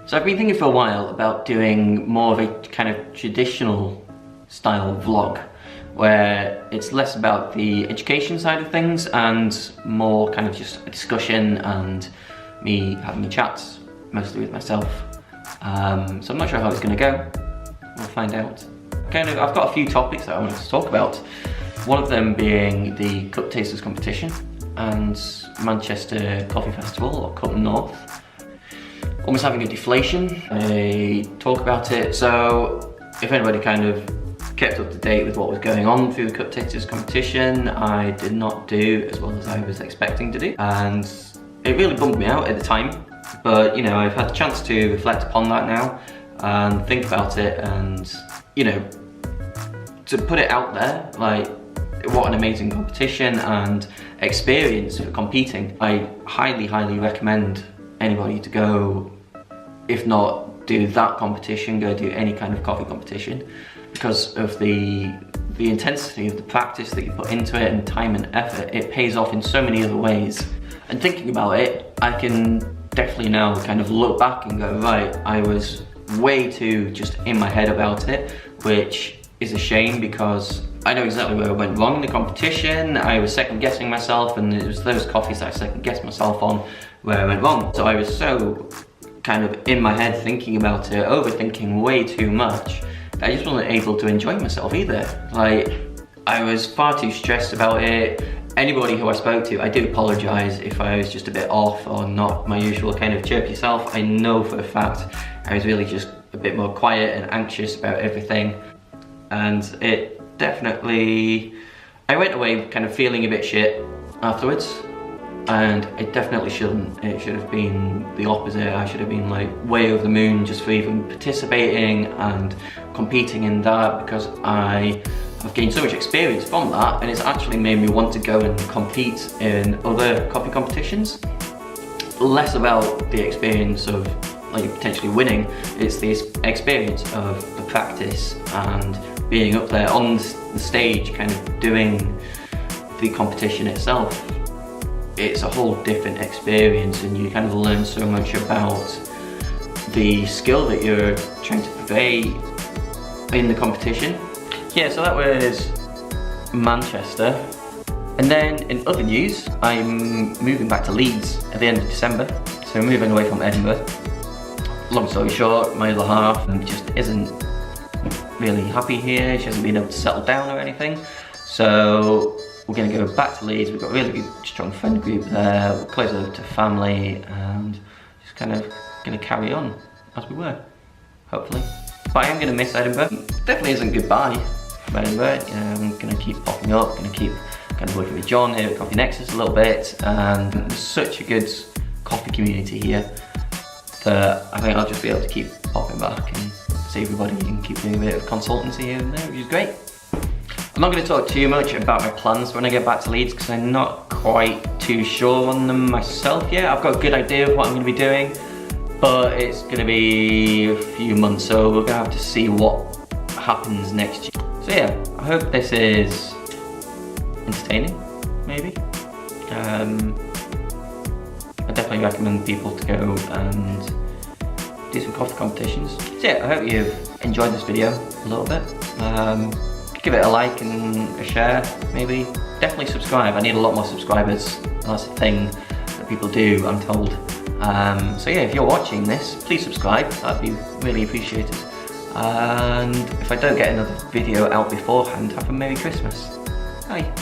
So I've been thinking for a while about doing more of a kind of traditional style vlog, where it's less about the education side of things and more kind of just a discussion and me having a chat, mostly with myself. So I'm not sure how it's going to go. We'll find out. I've got a few topics that I wanted to talk about. One of them being the Cup Tasters competition and Manchester Coffee Festival, or Cup North. Almost having a deflation, a talk about it. So if anybody kind of kept up to date with what was going on through the Cup Tasters competition, I did not do as well as I was expecting to do. And it really bummed me out at the time. But, you know, I've had a chance to reflect upon that now and think about it and, you know, to put it out there, like, what an amazing competition and experience for competing. I highly, highly recommend anybody to go, if not do that competition, go do any kind of coffee competition, because of the intensity of the practice that you put into it and time and effort. It pays off in so many other ways. And thinking about it, I can definitely now kind of look back and go, right, I was way too just in my head about it, which is a shame because I know exactly where I went wrong in the competition. I was second guessing myself, and it was those coffees that I second guessed myself on where I went wrong. So I was so kind of in my head thinking about it, overthinking way too much, that I just wasn't able to enjoy myself either. Like, I was far too stressed about it. Anybody who I spoke to, I do apologise if I was just a bit off or not my usual kind of chirpy self. I know for a fact I was really just a bit more quiet and anxious about everything. And it definitely, I went away kind of feeling a bit shit afterwards, and it definitely shouldn't. It should have been the opposite. I should have been like way over the moon just for even participating and competing in that, because I have gained so much experience from that, and it's actually made me want to go and compete in other coffee competitions. Less about the experience of like potentially winning, it's the experience of the practice and being up there on the stage, kind of doing the competition itself. It's a whole different experience, and you kind of learn so much about the skill that you're trying to convey in the competition. Yeah, so that was Manchester. And then in other news, I'm moving back to Leeds at the end of December. So I'm moving away from Edinburgh. Long story short, my other half just isn't really happy here. She hasn't been able to settle down or anything. So we're going to go back to Leeds. We've got a really good, strong friend group there. We're closer to family and just kind of going to carry on as we were, hopefully. But I am going to miss Edinburgh. Definitely isn't goodbye from Edinburgh. You know, I'm going to keep popping up, going to keep kind of working with John here at Coffee Nexus a little bit. And there's such a good coffee community here that I think I'll just be able to keep popping back and see everybody and keep doing a bit of consultancy here and there, which is great. I'm not going to talk too much about my plans when I get back to Leeds, because I'm not quite too sure on them myself yet. I've got a good idea of what I'm going to be doing, but it's going to be a few months, so we're going to have to see what happens next year. So yeah, I hope this is entertaining, maybe. I definitely recommend people to go and do some coffee competitions. So yeah, I hope you've enjoyed this video a little bit. Give it a like and a share, maybe. Definitely subscribe. I need a lot more subscribers. That's a thing that people do, I'm told. So yeah, if you're watching this, please subscribe. That'd be really appreciated. And if I don't get another video out beforehand, have a Merry Christmas. Bye.